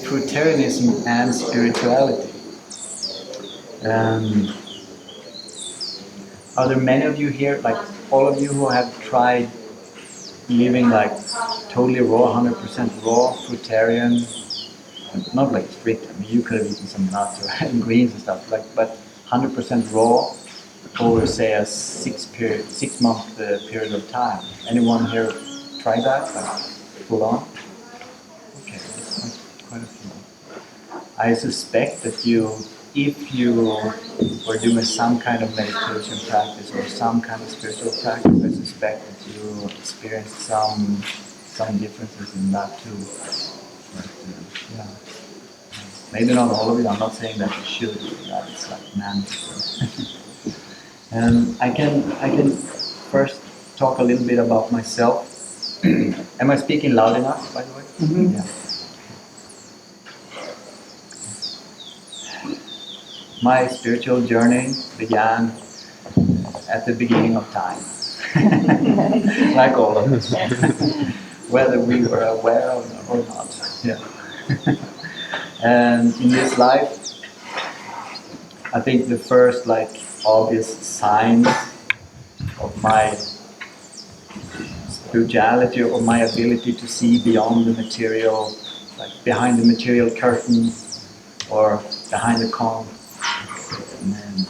Fruitarianism and spirituality. Are there many of you here, like all of you who have tried living like totally raw, 100% raw, fruitarian, not like strict, I mean you could have eaten some nuts or greens and stuff, like, but 100% raw over say a 6 month period of time? Anyone here try that, like full on? Okay, that's quite a few. I suspect that if you were doing some kind of meditation practice or some kind of spiritual practice, I suspect that you experienced some differences in that too. But, yeah. Maybe not all of you. I'm not saying that you should. That's like mandatory. And I can first talk a little bit about myself. Am I speaking loud enough, by the way? Mm-hmm. Yeah. My spiritual journey began at the beginning of time, like all of us, whether we were aware of it or not. Yeah. And in this life, I think the first like obvious signs of my spirituality or my ability to see beyond the material, like behind the material curtain or behind the and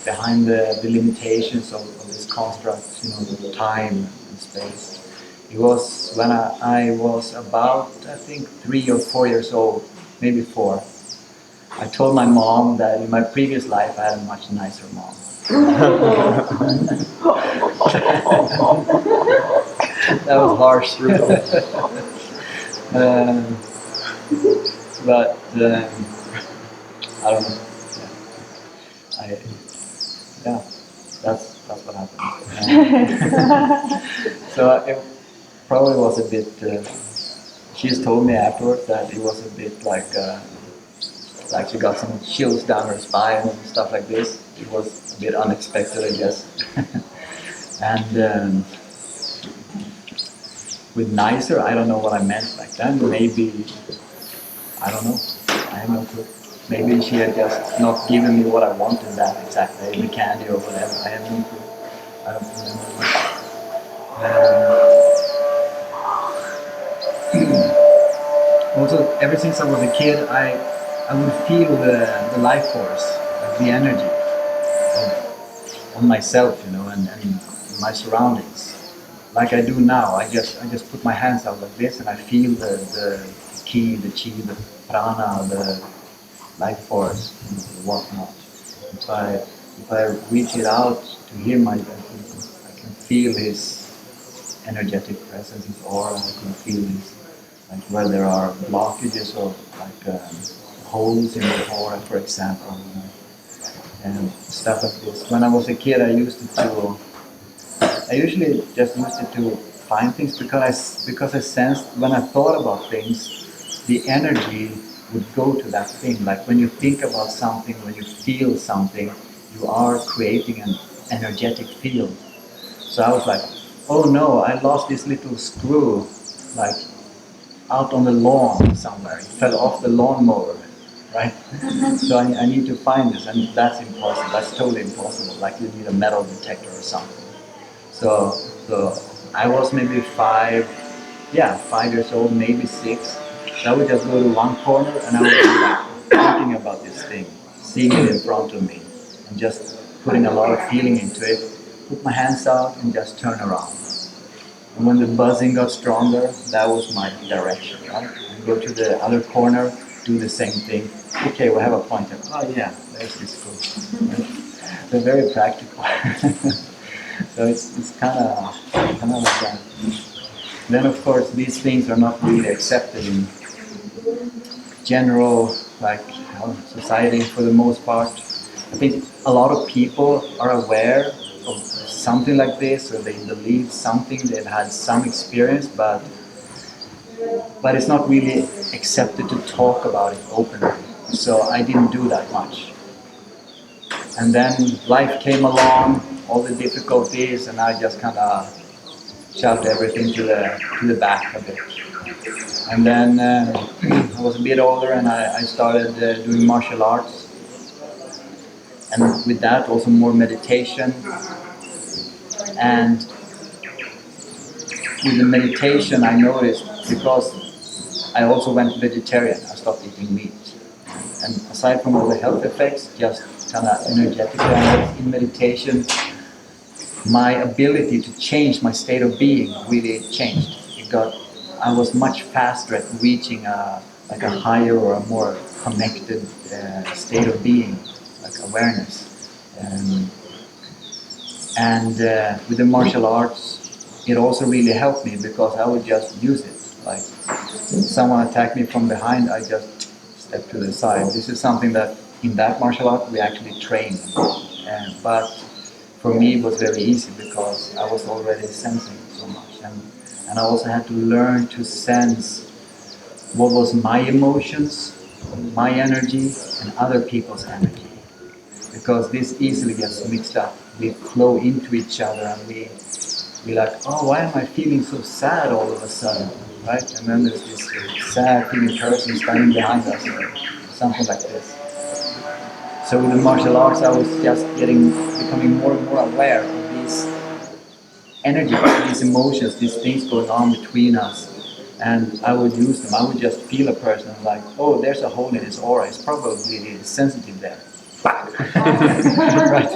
behind the limitations of this construct, the time and space. It was when I was about, I think, 3 or 4 years old, maybe 4. I told my mom that in my previous life I had a much nicer mom. That was harsh, really. But I don't know. Yeah, that's what happened. So it probably was a bit. She's told me afterwards that it was a bit like she got some chills down her spine and stuff like this. It was a bit unexpected, I guess. And with nicer, I don't know what I meant back then. Maybe, I don't know. I have no clue. Maybe she had just not given me what I wanted that exact day, the candy or whatever. I have no clue. I don't remember. Also, ever since I was a kid, I would feel the life force, like the energy on myself, and my surroundings. Like I do now, I just put my hands out like this and I feel the ki, the chi, the prana, the life force, the whatnot. If I reach it out to him, I can feel his energetic presence, his aura. I can feel his, like where there are blockages or like holes in the aura, for example, and stuff like this. When I was a kid, I usually just used it to find things because I sensed when I thought about things, the energy would go to that thing. Like when you think about something, when you feel something, you are creating an energetic field. So I was like, oh no, I lost this little screw, like out on the lawn somewhere. It fell off the lawnmower, right? So I need to find this, and that's impossible. That's totally impossible. Like you need a metal detector or something. So I was maybe 5 years old, maybe 6. So I would just go to one corner and I would be like thinking about this thing, seeing it in front of me, and just putting a lot of feeling into it, put my hands out and just turn around. And when the buzzing got stronger, that was my direction, right? And go to the other corner, do the same thing. Okay, we have a pointer. Oh yeah, there's this school. They're very practical. So it's kind of like that. Then of course these things are not really accepted in general society for the most part. I think a lot of people are aware of something like this, or they believe something, they've had some experience, but it's not really accepted to talk about it openly. So I didn't do that much. And then life came along, all the difficulties, and I just kind of shoved everything to the back a bit. And then I was a bit older and I started doing martial arts. And with that also more meditation. And with the meditation I noticed, because I also went vegetarian, I stopped eating meat. And aside from all the health effects, just kind of energetically in meditation, my ability to change my state of being really changed. I was much faster at reaching a higher or a more connected state of being, like awareness. And with the martial arts, it also really helped me because I would just use it. Like someone attacked me from behind, I just step to the side. This is something that in that martial art we actually train. But for me it was very easy because I was already sensing so much. And I also had to learn to sense what was my emotions, my energy, and other people's energy. Because this easily gets mixed up. We flow into each other and we like, oh, why am I feeling so sad all of a sudden, right? And then there's this sad feeling person standing behind us or something like this. So with the martial arts, I was just becoming more and more aware of these energies, these emotions, these things going on between us. And I would use them. I would just feel a person like, oh, there's a hole in his aura. It's probably sensitive there. Right.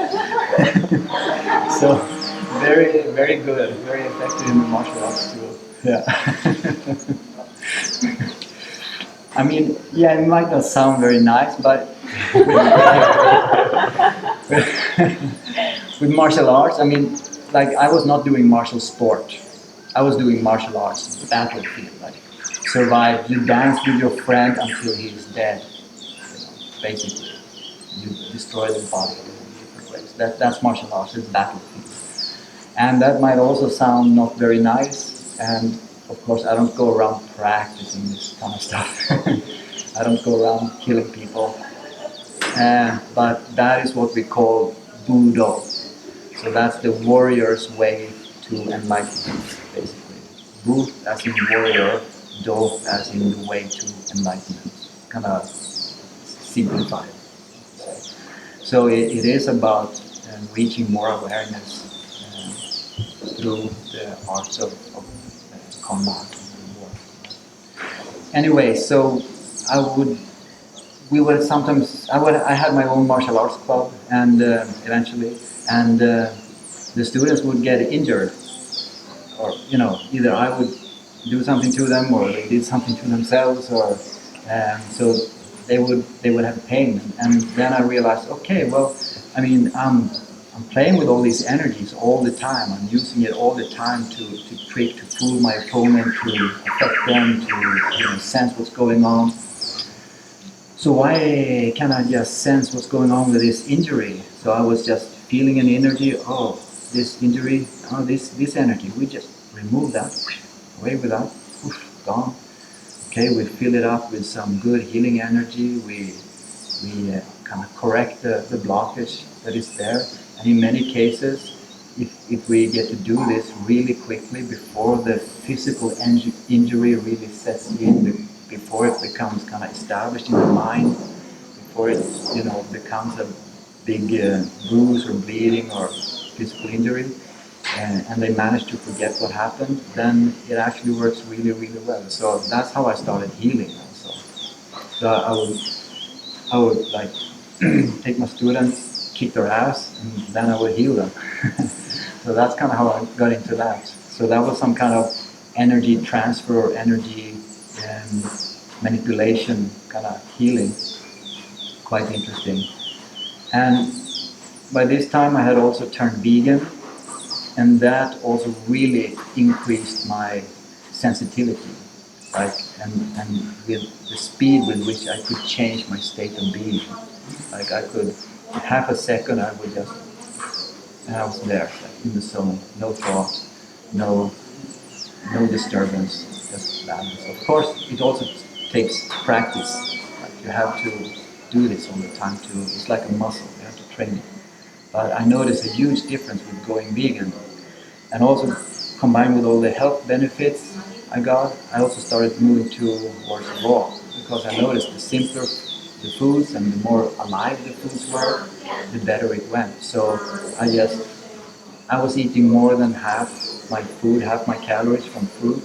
So very, very good, very effective in the martial arts too. Yeah. I mean, yeah, it might not sound very nice, but with martial arts, I mean, like I was not doing martial sport. I was doing martial arts, battlefield, like survive. You dance with your friend until he is dead. Basically, you destroy the body in different ways. That's martial arts. It's battlefield, and that might also sound not very nice. And of course, I don't go around practicing this kind of stuff. I don't go around killing people. But that is what we call Budo. So that's the warrior's way to enlightenment, basically. Bu as in warrior, Do as in the way to enlightenment. Kind of simplified. So it is about reaching more awareness through the arts of combat and war. Anyway, so I had my own martial arts club, and eventually, and the students would get injured, or either I would do something to them, or they did something to themselves, or so they would have pain. And then I realized, okay, well, I mean, I'm playing with all these energies all the time. I'm using it all the time to trick, to fool my opponent, to affect them, to sense what's going on. So why can't I just sense what's going on with this injury? So I was just feeling an energy. Oh, this injury. Oh, this energy. We just remove that. Away with that. Oof, gone. Okay, we fill it up with some good healing energy. We kind of correct the blockage that is there. And in many cases, if we get to do this really quickly before the physical injury really sets in, before it becomes kind of established in the mind, before it becomes a big bruise or bleeding or physical injury, and they manage to forget what happened, then it actually works really, really well. So that's how I started healing also. So I would like take my students, kick their ass, and then I would heal them. So that's kind of how I got into that. So that was some kind of energy transfer or energy manipulation kind of healing. Quite interesting. And by this time I had also turned vegan, and that also really increased my sensitivity. And with the speed with which I could change my state of being. Like I could, half a second I would just, and I was there, like in the zone, no thought, no disturbance, just balance. Of course, it also takes practice. Like you have to do this all the time too. It's like a muscle, you have to train it. But I noticed a huge difference with going vegan. And also combined with all the health benefits I got, I also started moving towards raw. because I noticed the simpler the foods and the more alive the foods were, the better it went. So I was eating more than half my food, half my calories from fruit,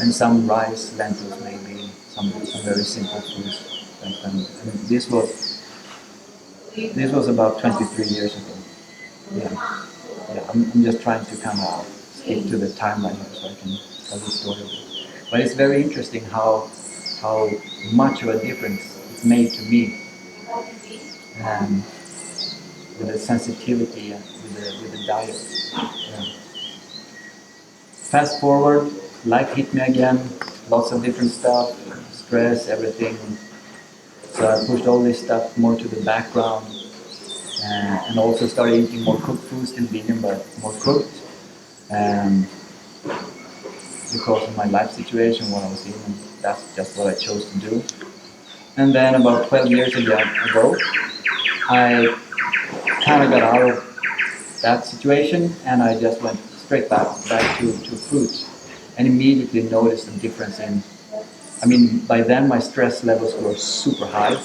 and some rice, lentils maybe, some very simple foods. And this was about 23 years ago. Yeah. I'm just trying to kind of stick to the timeline here so I can tell the story. But it's very interesting how much of a difference it made to me, with the sensitivity and with the diet. Yeah. Fast forward, life hit me again, lots of different stuff, stress, everything. So I pushed all this stuff more to the background, and also started eating more cooked foods, still vegan but more cooked. Um, because of my life situation, what I was in, and that's just what I chose to do. And then about 12 years ago, I kind of got out of that situation, and I just went straight back to fruit, and immediately noticed a difference in. I mean, by then my stress levels were super high,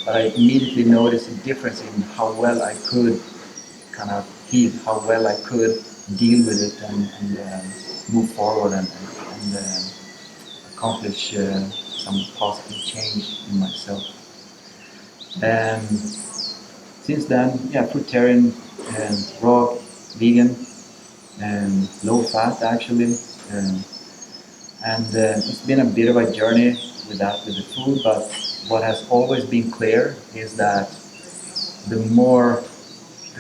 but I immediately noticed a difference in how well I could kind of heal, how well I could deal with it and move forward and accomplish some positive change in myself. And since then, yeah, fruitarian and raw vegan and low fat actually. And it's been a bit of a journey with that, with the food, but what has always been clear is that the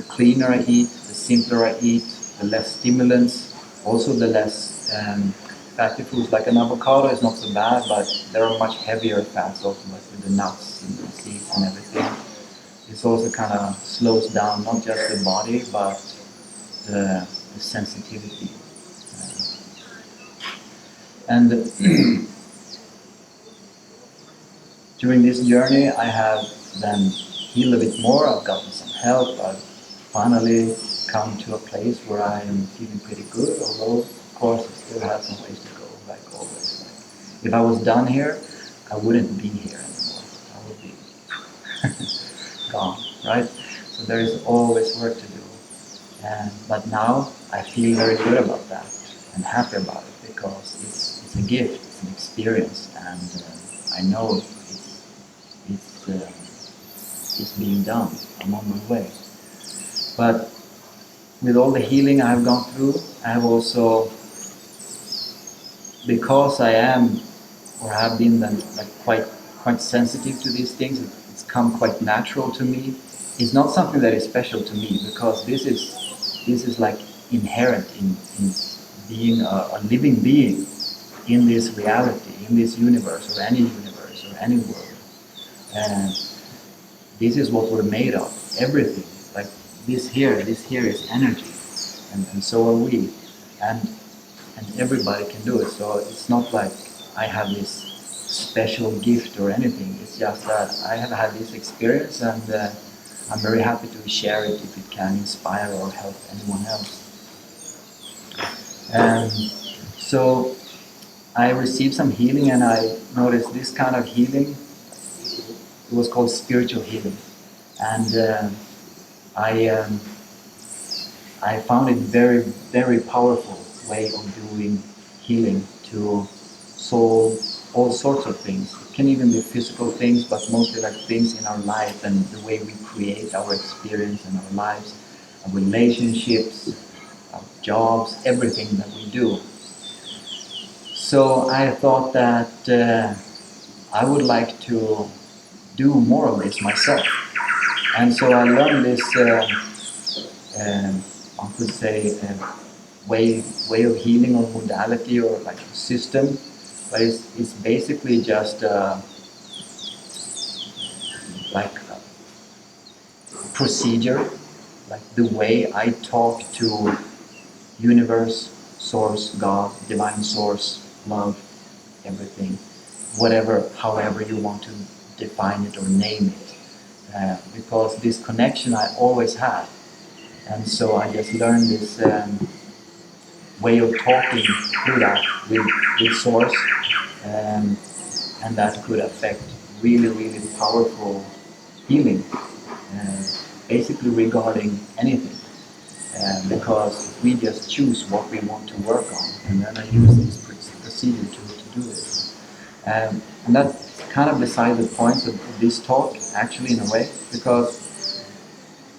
cleaner I eat, the simpler I eat, the less stimulants, also the less fatty foods. Like an avocado is not so bad, but there are much heavier fats also, like with the nuts and the seeds and everything. This also kind of slows down not just the body, but the sensitivity. And during this journey, I have then healed a bit more. I've gotten some help. I've finally come to a place where I am feeling pretty good, although, of course, I still have some ways to go, like always. Like, if I was done here, I wouldn't be here anymore. I would be gone, right? So there is always work to do. But now I feel very good about that and happy about it because it's a gift, it's an experience, and I know it's being done. I'm on my way. But with all the healing I have gone through, I have also, because I am or have been then like quite sensitive to these things, it's come quite natural to me. It's not something that is special to me because this is like inherent in being a living being in this reality, in this universe or any world. And this is what we're made of, everything. Like this here is energy, and so are we. And everybody can do it. So it's not like I have this special gift or anything. It's just that I have had this experience, and I'm very happy to share it if it can inspire or help anyone else. And so I received some healing, and I noticed this kind of healing. It was called spiritual healing, and I found it very, very powerful way of doing healing to solve all sorts of things. It can even be physical things, but mostly like things in our life and the way we create our experience in our lives, our relationships, our jobs, everything that we do. So I thought that I would like to do more of this myself. And so I learned this, I could say, way of healing or modality or like a system, but it's basically just like a procedure, like the way I talk to universe, source, God, divine source, love, everything, whatever, however you want to define it or name it. Because this connection I always had. And so I just learned this way of talking through that with source, and and that could affect really, really powerful healing, basically regarding anything. Because we just choose what we want to work on, and then I use this procedure to do this. And that's kind of beside the point of this talk, actually, in a way, because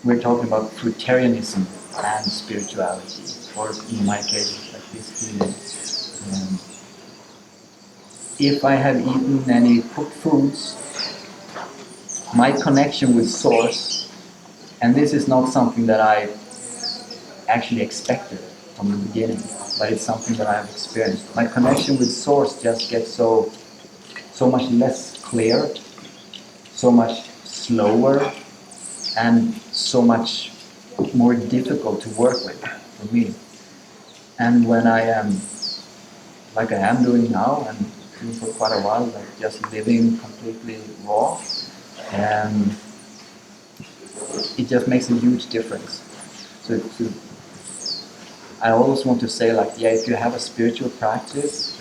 we're talking about Fruitarianism and spirituality, or in my case, like this healing. If I have eaten any cooked foods, my connection with Source, and this is not something that I actually expected from the beginning, but it's something that I've experienced. My connection with Source just gets so much less clear, so much slower, and so much more difficult to work with for me. And when I am, like I am doing now, and doing for quite a while, like just living completely raw, it just makes a huge difference. So I always want to say, like, yeah, if you have a spiritual practice,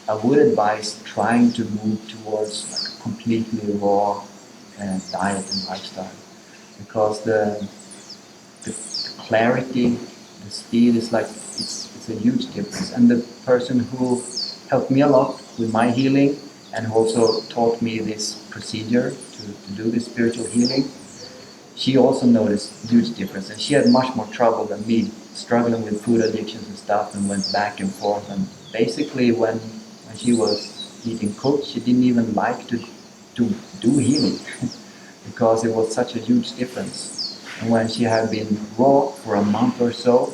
I would advise trying to move towards like a completely raw diet and lifestyle, because the clarity, the speed is like it's a huge difference. And the person who helped me a lot with my healing and who also taught me this procedure to do this spiritual healing, she also noticed huge difference, and she had much more trouble than me, struggling with food addictions and stuff, and went back and forth. And basically, when she was eating cooked, she didn't even like to do healing because it was such a huge difference. And when she had been raw for a month or so,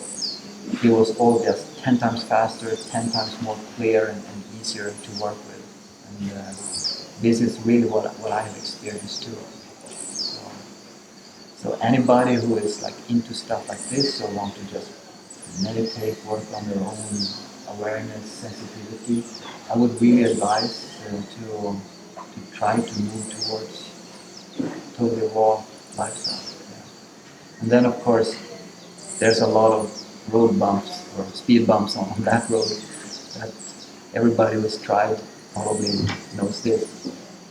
it was all just 10 times faster, 10 times more clear and easier to work with. And this is really what I have experienced too. So anybody who is like into stuff like this or want to just meditate, work on their own awareness, sensitivity, I would really advise to try to move towards totally raw lifestyle. Yeah. And then of course there's a lot of road bumps or speed bumps on that road that everybody who's tried probably knows this.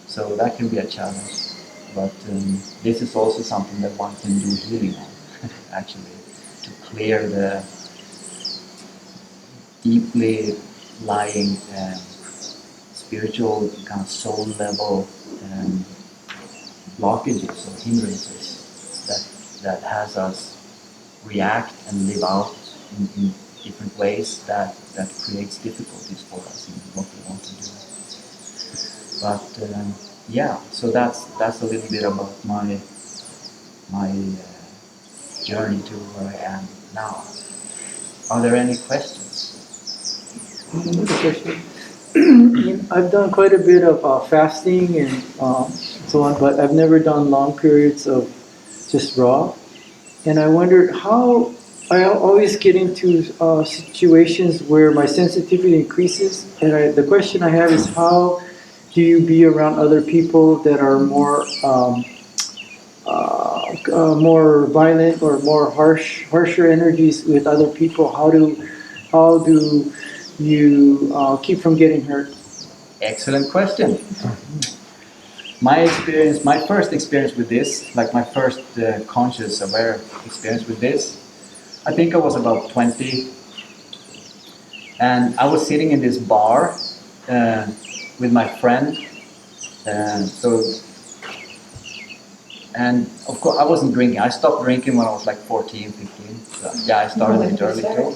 So that can be a challenge. But this is also something that one can do healing on, actually, to clear the deeply lying spiritual kind of soul level blockages or hindrances that has us react and live out in different ways that creates difficulties for us in what we want to do. But yeah, so that's a little bit about my journey to where I am now. Are there any questions? I've done quite a bit of fasting and so on, but I've never done long periods of just raw. And I wondered how I always get into situations where my sensitivity increases. And the question I have is, how do you be around other people that are more more violent or more harsher energies with other people? How do you keep from getting hurt? Excellent question. My first experience with this, like my first conscious, aware experience with this, I think I was about 20, and I was sitting in this bar with my friend. And of course I wasn't drinking. I stopped drinking when I was like 14, 15. So, yeah, I started it early too.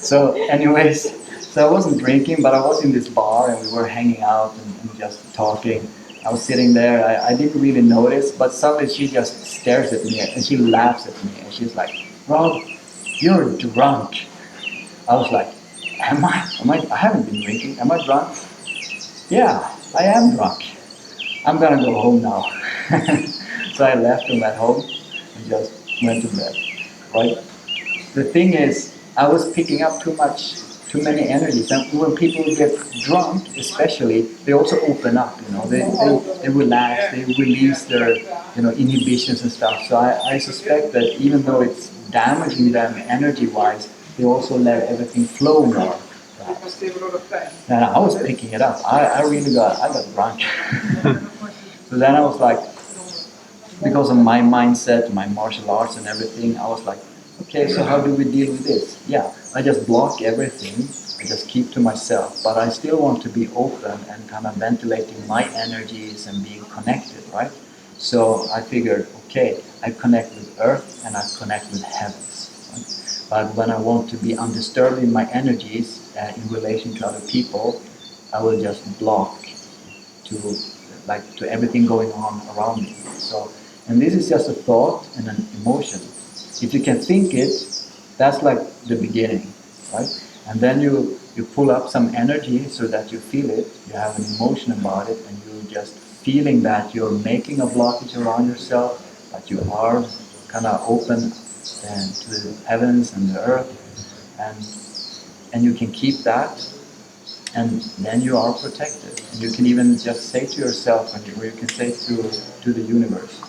So anyways, so I wasn't drinking, but I was in this bar and we were hanging out and just talking. I was sitting there, I didn't really notice, but suddenly she just stares at me and she laughs at me and she's like, "Rob, you're drunk." I was like, Am I? I haven't been drinking. Am I drunk? Yeah, I am drunk. I'm gonna go home now. So I left and went home and just went to bed. Right? The thing is, I was picking up too many energies, and when people get drunk, especially, they also open up. They relax, they release their inhibitions and stuff. So I suspect that even though it's damaging them energy-wise, they also let everything flow more. And I was picking it up. I really I got drunk. So then I was like, because of my mindset, my martial arts and everything, I was like, okay, so how do we deal with this? Yeah, I just block everything. I just keep to myself, but I still want to be open and kind of ventilating my energies and being connected, right? So I figured, okay, I connect with earth and I connect with heavens. Right? But when I want to be undisturbed in my energies in relation to other people, I will just block to to everything going on around me. So, and this is just a thought and an emotion. If you can think it, that's like the beginning, right? And then you pull up some energy so that you feel it. You have an emotion about it, and you're just feeling that you're making a blockage around yourself, but you are kind of open to the heavens and the earth, and you can keep that, and then you are protected. And you can even just say to yourself, or you can say to the universe,